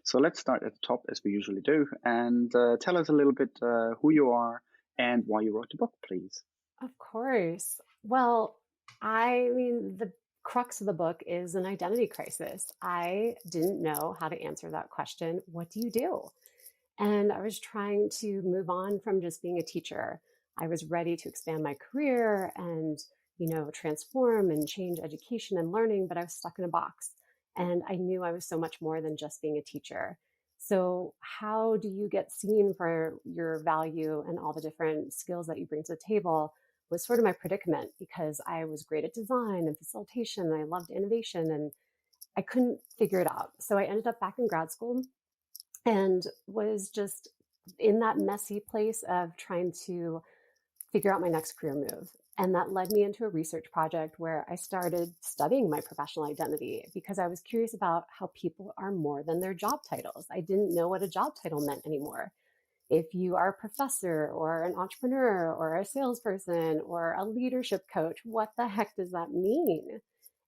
So let's start at the top as we usually do, and tell us a little bit who you are and why you wrote the book, please. Of course. Well, the crux of the book is an identity crisis. I didn't know how to answer that question. What do you do? And I was trying to move on from just being a teacher. I was ready to expand my career and, transform and change education and learning, but I was stuck in a box. And I knew I was so much more than just being a teacher. So, how do you get seen for your value and all the different skills that you bring to the table? Was sort of my predicament because I was great at design and facilitation, and I loved innovation, and I couldn't figure it out. So I ended up back in grad school and was just in that messy place of trying to figure out my next career move. And that led me into a research project where I started studying my professional identity because I was curious about how people are more than their job titles. I didn't know what a job title meant anymore. If you are a professor or an entrepreneur or a salesperson or a leadership coach, what the heck does that mean?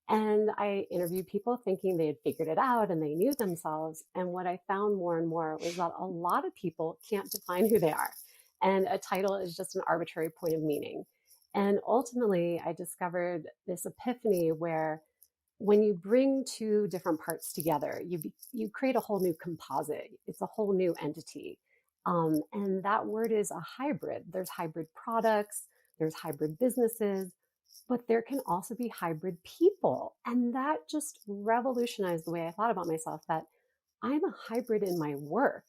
And I interviewed people thinking they had figured it out and they knew themselves. And what I found more and more was that a lot of people can't define who they are. And a title is just an arbitrary point of meaning. And ultimately, I discovered this epiphany where when you bring two different parts together, you create a whole new composite. It's a whole new entity. And that word is a hybrid. There's hybrid products, there's hybrid businesses, but there can also be hybrid people. And that just revolutionized the way I thought about myself, that I'm a hybrid in my work.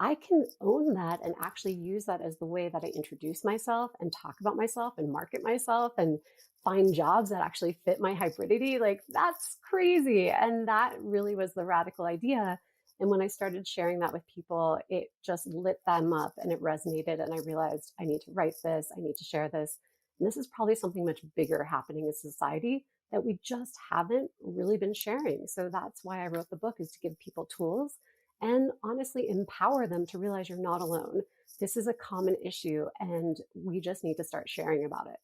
I can own that and actually use that as the way that I introduce myself and talk about myself and market myself and find jobs that actually fit my hybridity. Like, that's crazy. And that really was the radical idea. And when I started sharing that with people, it just lit them up and it resonated. And I realized I need to write this, I need to share this. And this is probably something much bigger happening in society that we just haven't really been sharing. So that's why I wrote the book, is to give people tools and honestly empower them to realize you're not alone. This is a common issue and we just need to start sharing about it.